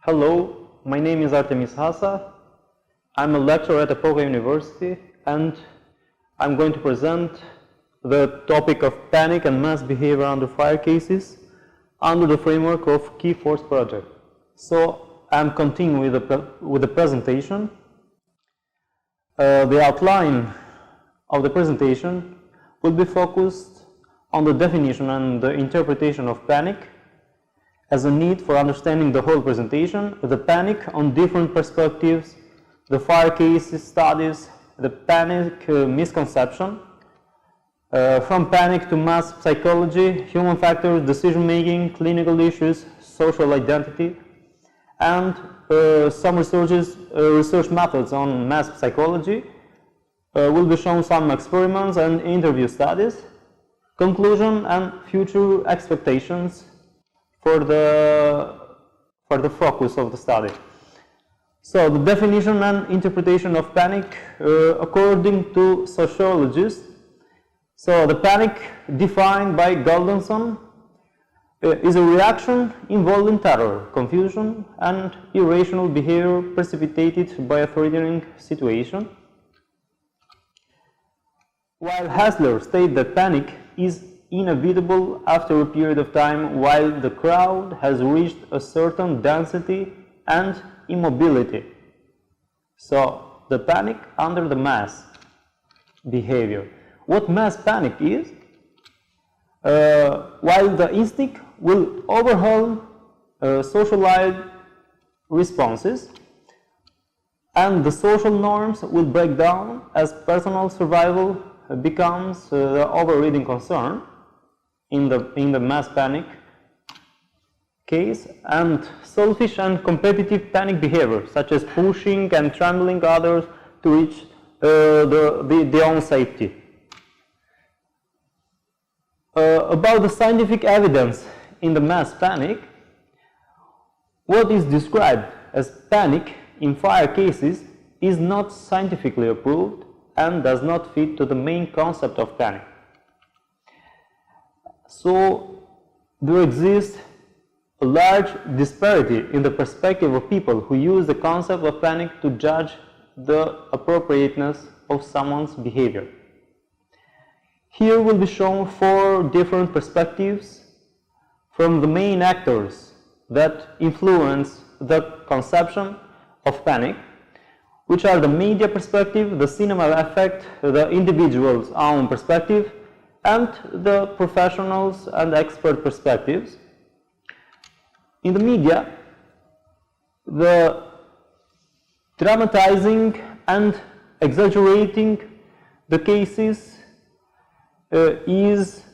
Hello, my name is Artemis Hasa. I'm a lecturer at Apoka University and I'm going to present the topic of panic and mass behavior under fire cases under the framework of Key Force project. So I'm continuing with the presentation. The outline of the presentation will be focused on the definition and the interpretation of panic as a need for understanding the whole presentation, the panic on different perspectives, the fire case studies, the panic misconception, from panic to mass psychology, human factors, decision making, clinical issues, social identity, and some research methods on mass psychology. Will be shown some experiments and interview studies, conclusion and future expectations for the focus of the study. So the definition and interpretation of panic according to sociologists. So the panic defined by Goldenson is a reaction involving terror, confusion and irrational behavior precipitated by a threatening situation. While Hassler states that panic is inevitable after a period of time while the crowd has reached a certain density and immobility. So the panic under the mass behavior. What mass panic is, while the instinct will overhaul socialized responses and the social norms will break down as personal survival becomes the overriding concern in the mass panic case, and selfish and competitive panic behavior such as pushing and trembling others to reach their own safety. About the scientific evidence in the mass panic, what is described as panic in fire cases is not scientifically approved and does not fit to the main concept of panic. So there exists a large disparity in the perspective of people who use the concept of panic to judge the appropriateness of someone's behavior. Here will be shown 4 different perspectives from the main actors that influence the conception of panic, which are the media perspective, the cinema effect, the individual's own perspective, and the professionals and expert perspectives. In the media, the dramatizing and exaggerating the cases is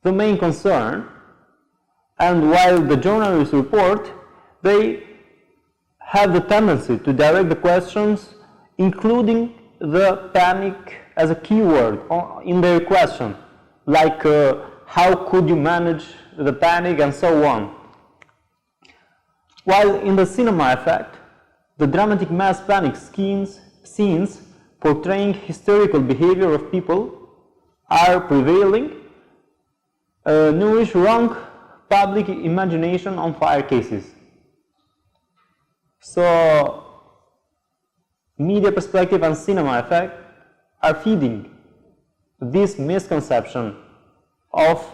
the main concern, and while the journalists report, they have the tendency to direct the questions including the panic as a keyword in their question, like how could you manage the panic and so on. While in the cinema effect, the dramatic mass panic scenes portraying hysterical behavior of people are prevailing, nourish wrong public imagination on fire cases. So media perspective and cinema effect are feeding this misconception of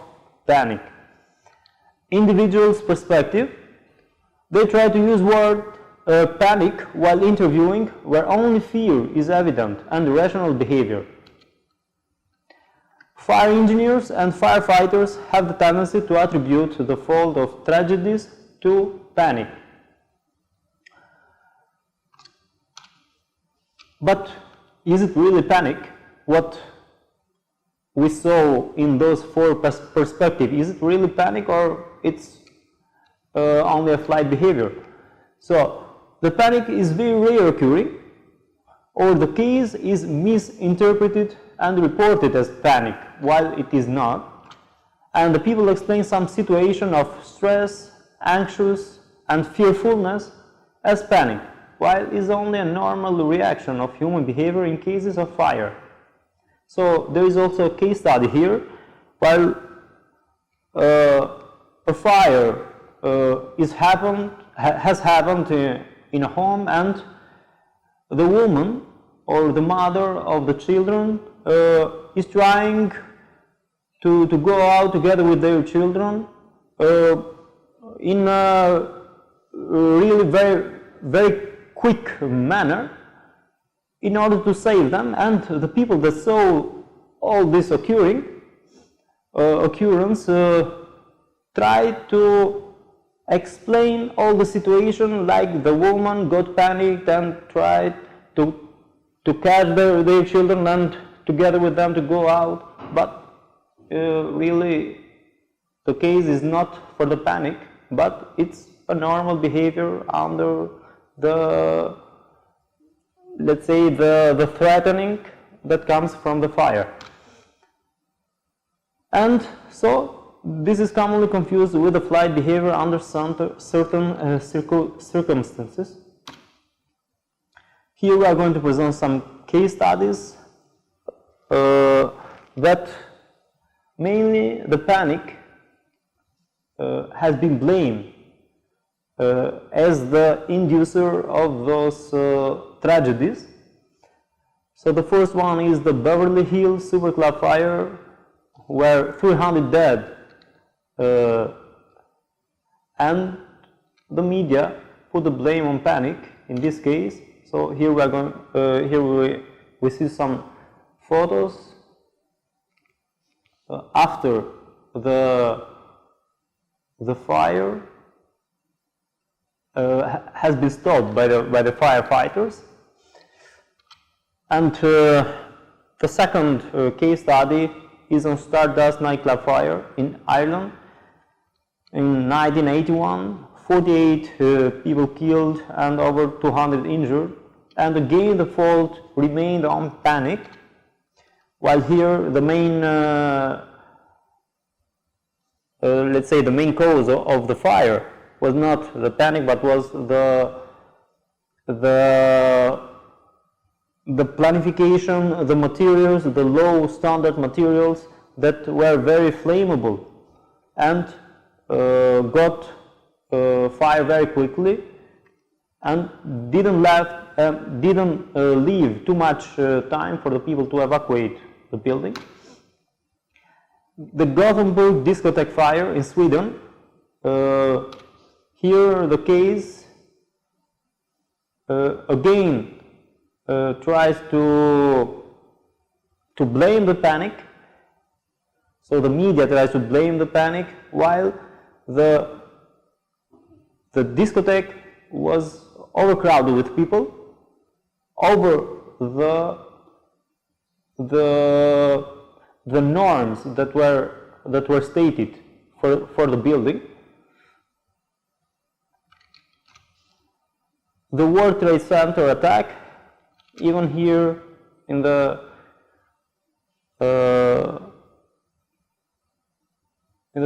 panic. Individual's perspective, they try to use word panic while interviewing where only fear is evident and irrational behavior. Fire engineers and firefighters have the tendency to attribute the fault of tragedies to panic. But is it really panic? What we saw in those 4 perspectives, is it really panic or it's only a flight behavior? So the panic is very rare occurring, or the case is misinterpreted and reported as panic while it is not, and the people explain some situation of stress, anxious and fearfulness as panic, while it is only a normal reaction of human behavior in cases of fire. So there is also a case study here. While a fire is happened has happened in a home, and the woman or the mother of the children is trying to go out together with their children in a really very quick manner in order to save them, and the people that saw all this occurrence tried to explain all the situation, like the woman got panicked and tried to catch their children and together with them to go out, but really the case is not for the panic, but it's a normal behavior under the, let's say, the threatening that comes from the fire. And so this is commonly confused with the flight behavior under certain circumstances. Here we are going to present some case studies that mainly the panic has been blamed as the inducer of those tragedies. So the first one is the Beverly Hills Superclub fire, where 300 dead, and the media put the blame on panic in this case. So here we are going. We see some photos after the fire has been stopped by the firefighters, and the second case study is on Stardust nightclub fire in Ireland in 1981. 48 people killed and over 200 injured, and again the fault remained on panic, while here the main let's say the main cause of the fire was not the panic, but was the planification, the materials, the low standard materials that were very flammable and got fire very quickly and didn't leave too much time for the people to evacuate the building. The Gothenburg discotheque fire in Sweden, here the case again tries to blame the panic. So the media tries to blame the panic, while the discotheque was overcrowded with people over the norms that were stated for the building. The World Trade Center attack, even here in the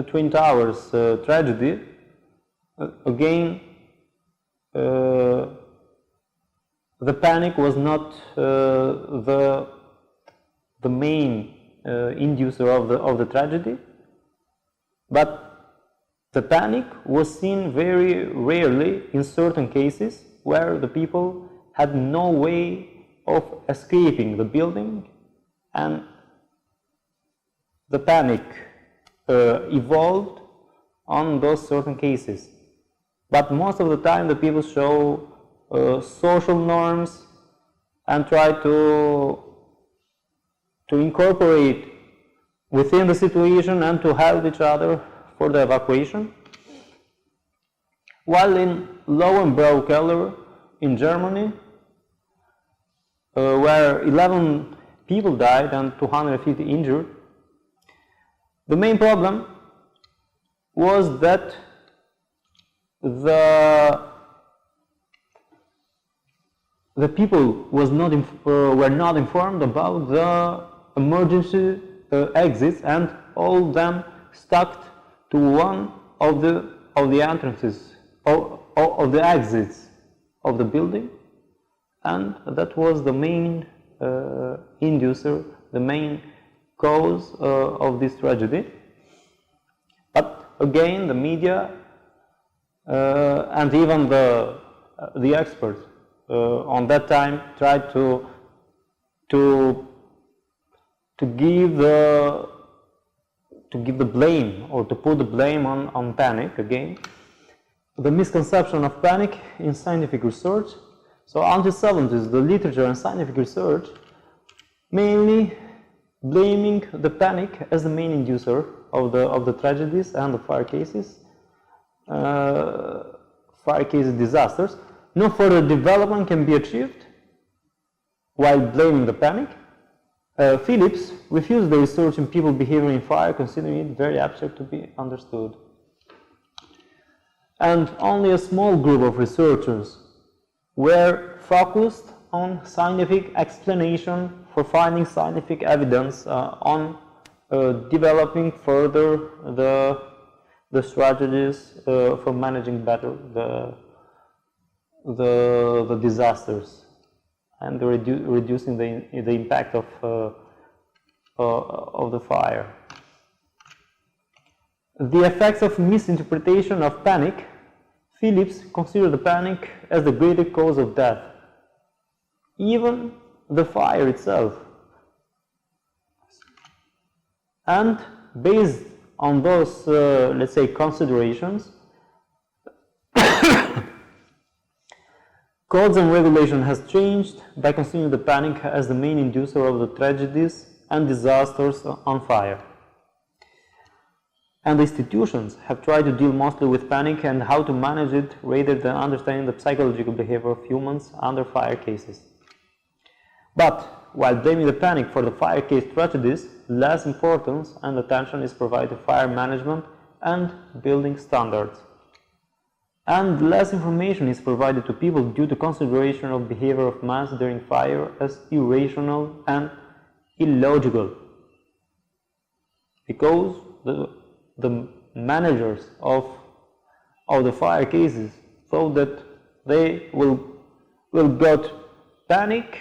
Twin Towers tragedy, again the panic was not the main inducer of the tragedy, but the panic was seen very rarely in certain cases where the people had no way of escaping the building, and the panic evolved on those certain cases. But most of the time the people show social norms and try to incorporate within the situation and to help each other for the evacuation. While in Lowenbrau-Keller in Germany, where 11 people died and 250 injured, the main problem was that the people were not informed about the emergency exits, and all of them stuck to one of the entrances of the exits of the building, and that was the main inducer, the main cause of this tragedy. But again, the media and even the experts on that time tried to give the blame, or to put the blame on panic again. The misconception of panic in scientific research. So until 70s, the literature and scientific research mainly blaming the panic as the main inducer of the tragedies and the fire cases, disasters. No further development can be achieved while blaming the panic. Phillips refused the research in people behavior in fire, considering it very abstract to be understood. And only a small group of researchers were focused on scientific explanation, for finding scientific evidence on developing further the strategies for managing better the disasters and reducing the impact of the fire. The effects of misinterpretation of panic. Phillips considered the panic as the greater cause of death, even the fire itself. And based on those, let's say, considerations, codes and regulation has changed by considering the panic as the main inducer of the tragedies and disasters on fire. And the institutions have tried to deal mostly with panic and how to manage it rather than understanding the psychological behavior of humans under fire cases. But while blaming the panic for the fire case tragedies, less importance and attention is provided to fire management and building standards. And less information is provided to people due to consideration of behavior of mass during fire as irrational and illogical. Because the managers of the fire cases thought that they will get panic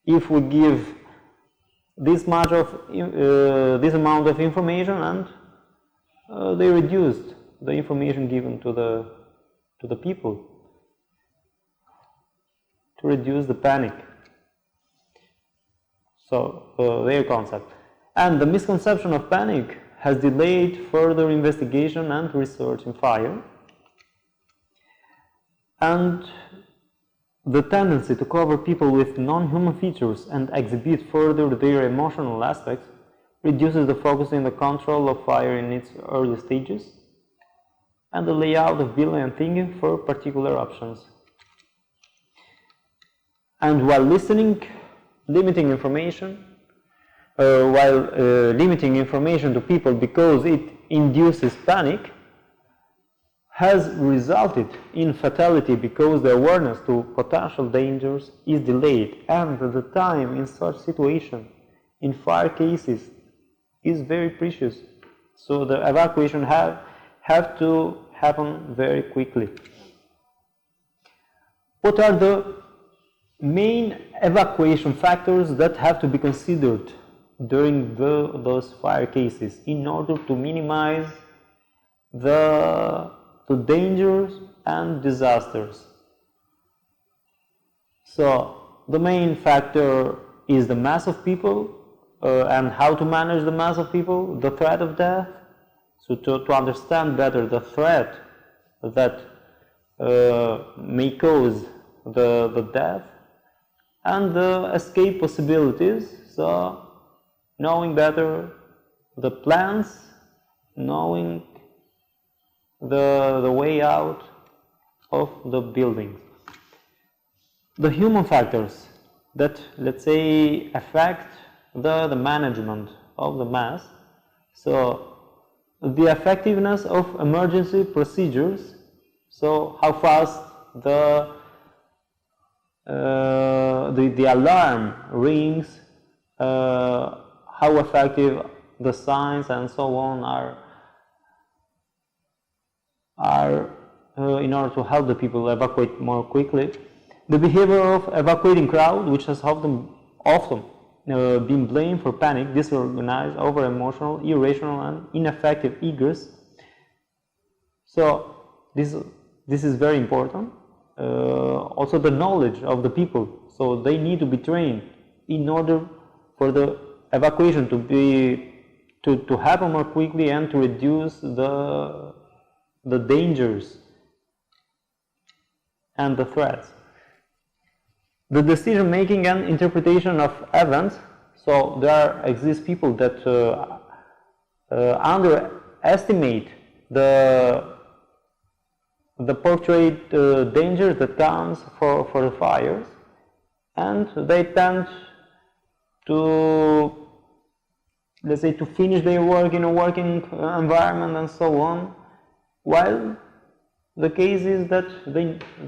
if we give this amount of information, and they reduced the information given to the people to reduce the panic. So their concept. And the misconception of panic has delayed further investigation and research in fire. And the tendency to cover people with non-human features and exhibit further their emotional aspects reduces the focus in the control of fire in its early stages and the layout of building and thinking for particular options. And while limiting information to people because it induces panic has resulted in fatality because the awareness to potential dangers is delayed, and the time in such situation in fire cases is very precious. So the evacuation have to happen very quickly. What are the main evacuation factors that have to be considered during those fire cases in order to minimize the dangers and disasters? So the main factor is the mass of people and how to manage the mass of people, the threat of death. So to understand better the threat that may cause the death, and the escape possibilities. So knowing better the plans, knowing the way out of the buildings. The human factors that, let's say, affect the management of the mass. So the effectiveness of emergency procedures, so how fast the alarm rings, how effective the signs and so on are in order to help the people evacuate more quickly. The behavior of evacuating crowd, which has often been blamed for panic, disorganized, over-emotional, irrational, and ineffective egress. So this This is very important. Also the knowledge of the people, so they need to be trained in order for the evacuation to happen more quickly and to reduce the dangers and the threats. The decision making and interpretation of events. So there exist people that underestimate the portrayed dangers that comes for the fires, and they tend to, let's say, to finish their work in a working environment and so on, while the case is that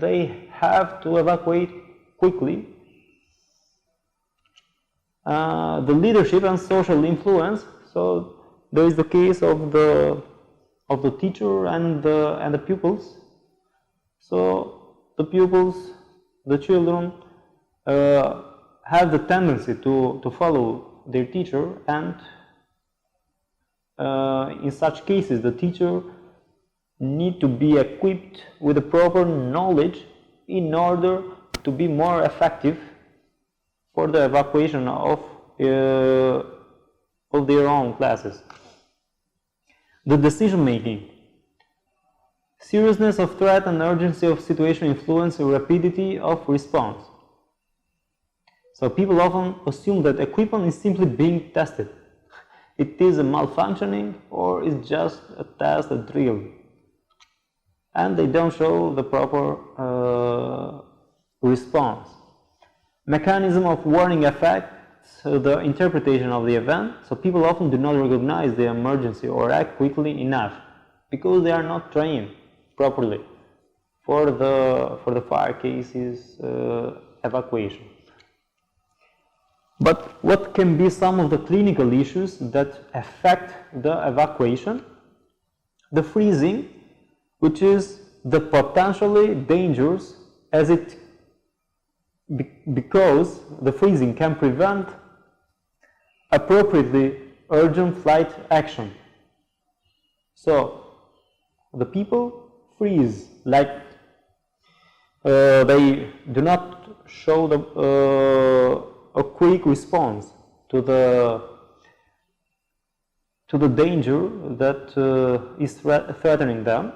they have to evacuate quickly. The leadership and social influence. So there is the case of the teacher and the pupils. So the pupils, the children, have the tendency to follow their teacher, and in such cases the teacher need to be equipped with the proper knowledge in order to be more effective for the evacuation of their own classes. The decision making. Seriousness of threat and urgency of situation influence the rapidity of response. So people often assume that equipment is simply being tested. It is a malfunctioning or is just a test, a drill. And they don't show the proper response. Mechanism of warning affects the interpretation of the event. So people often do not recognize the emergency or act quickly enough because they are not trained properly for the fire cases evacuation. But what can be some of the clinical issues that affect the evacuation? The freezing, which is the potentially dangerous as it because the freezing can prevent appropriately urgent flight action. So the people freeze, like they do not show a quick response to the danger that is threatening them,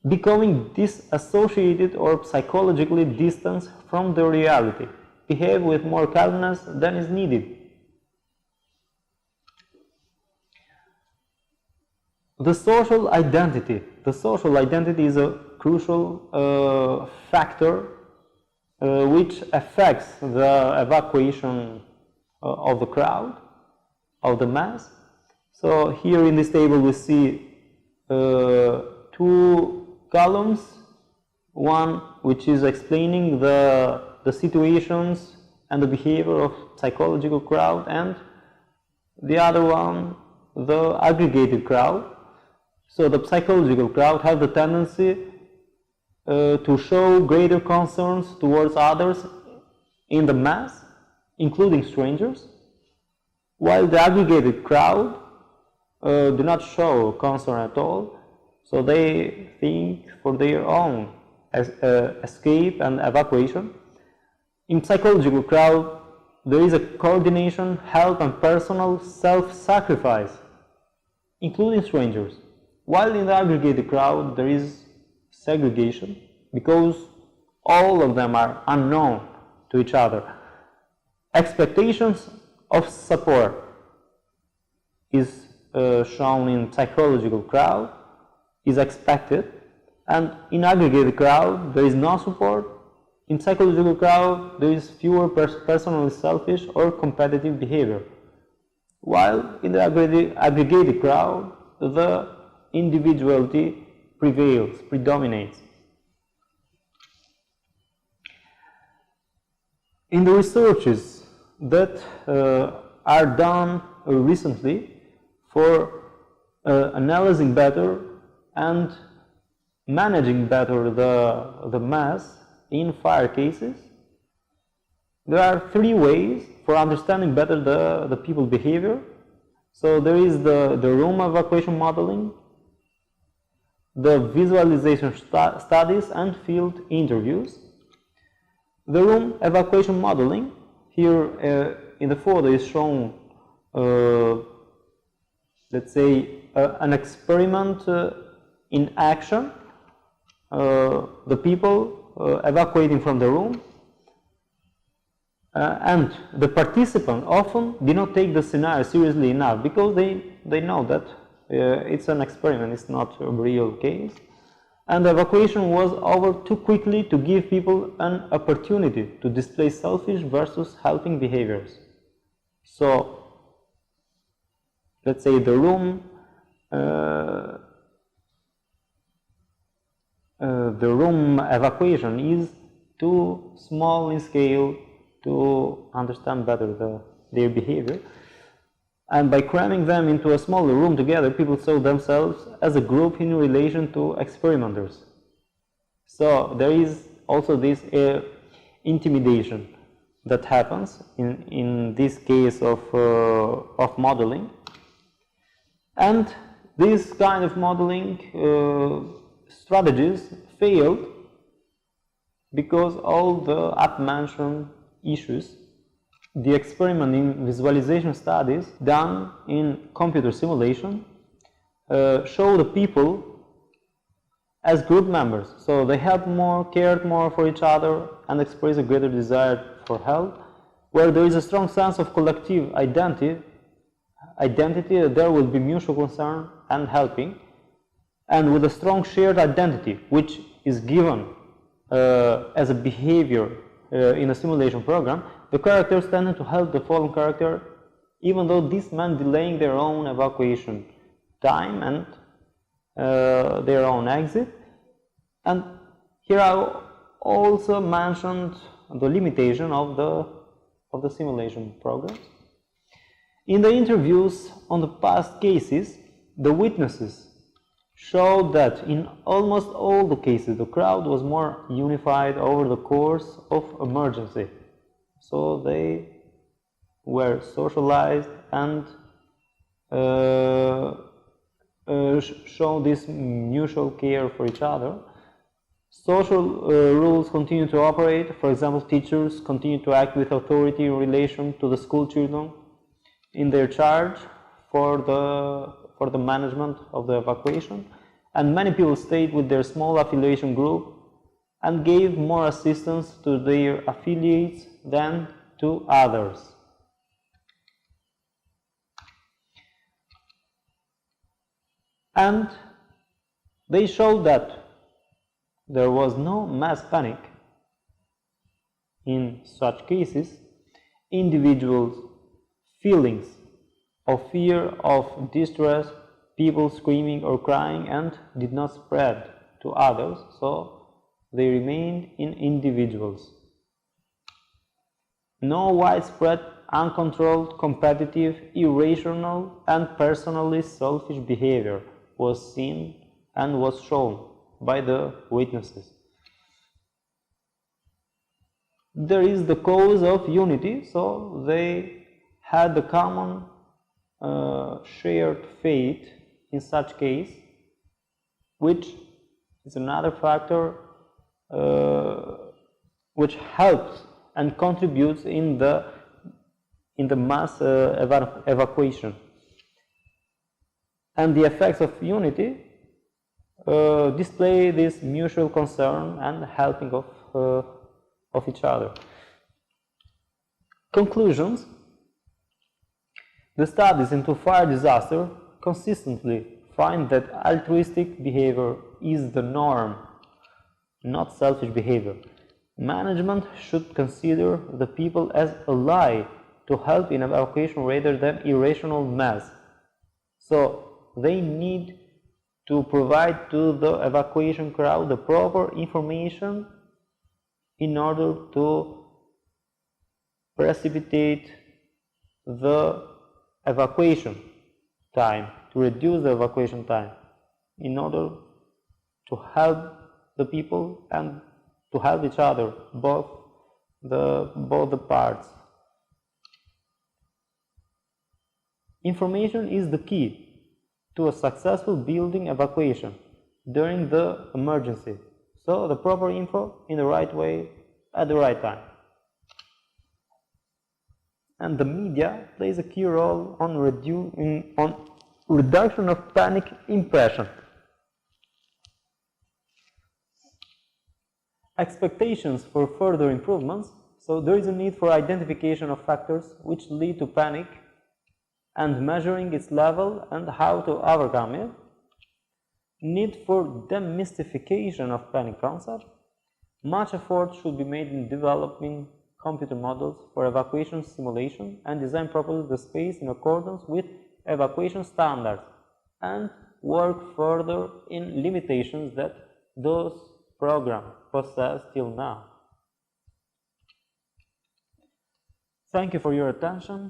becoming disassociated or psychologically distanced from the reality, behave with more calmness than is needed. The social identity. The social identity is a crucial factor which affects the evacuation of the crowd, of the mass. So here in this table we see two columns, one which is explaining the situations and the behavior of psychological crowd, and the other one the aggregated crowd. So the psychological crowd have the tendency to show greater concerns towards others in the mass, including strangers, while the aggregated crowd do not show concern at all. So they think for their own escape and evacuation. In psychological crowd, there is a coordination, help, and personal self-sacrifice, including strangers. While in the aggregated crowd, there is segregation because all of them are unknown to each other. Expectations of support is shown in psychological crowd, is expected, and in aggregated crowd there is no support. In psychological crowd there is fewer personally selfish or competitive behavior, while in the aggregated crowd the individuality predominates. In the researches that are done recently for analyzing better and managing better the mass in fire cases, there are three ways for understanding better the people behavior. So there is the room evacuation modeling, the visualization studies and field interviews, the room evacuation modeling. Here in the photo is shown, let's say, an experiment in action, the people evacuating from the room, and the participants often do not take the scenario seriously enough because they know that it's an experiment, it's not a real case. And the evacuation was over too quickly to give people an opportunity to display selfish versus helping behaviors. So, let's say the room evacuation is too small in scale to understand better their behavior. And by cramming them into a smaller room together, people saw themselves as a group in relation to experimenters. So there is also this intimidation that happens in this case of modeling. And this kind of modeling strategies failed because all the up-mentioned issues. The experiment in visualization studies done in computer simulation show the people as group members. So they helped more, cared more for each other, and expressed a greater desire for help. Where there is a strong sense of collective identity, there will be mutual concern and helping. And with a strong shared identity, which is given as a behavior in a simulation program, the characters tended to help the fallen character, even though this meant delaying their own evacuation time and their own exit. And here I also mentioned the limitation of the simulation programs. In the interviews on the past cases, the witnesses showed that in almost all the cases, the crowd was more unified over the course of emergency. So they were socialized and show this mutual care for each other. Social rules continue to operate. For example, teachers continue to act with authority in relation to the school children in their charge for the management of the evacuation. And many people stayed with their small affiliation group and gave more assistance to their affiliates than to others. And they showed that there was no mass panic in such cases. Individuals' feelings of fear, of distress, people screaming or crying, and did not spread to others, so they remained in individuals. No widespread, uncontrolled, competitive, irrational, and personally selfish behavior was seen and was shown by the witnesses. There is the cause of unity, so they had the common shared fate in such case, which is another factor which helps and contributes in the mass evacuation. And the effects of unity display this mutual concern and helping of each other. Conclusions. The studies into fire disaster consistently find that altruistic behavior is the norm, not selfish behavior. Management should consider the people as ally to help in evacuation rather than irrational mass. So they need to provide to the evacuation crowd the proper information in order to precipitate the evacuation time, to reduce the evacuation time, in order to help the people and to help each other, both the parts. Information is the key to a successful building evacuation. during the emergency. So the proper info in the right way at the right time. And the media plays a key role on reduction of panic impression. Expectations for further improvements. So there is a need for identification of factors which lead to panic and measuring its level and how to overcome it. Need for demystification of panic concept. Much effort should be made in developing computer models for evacuation simulation and design properly the space in accordance with evacuation standards, and work further in limitations that those programs possess till now. Thank you for your attention.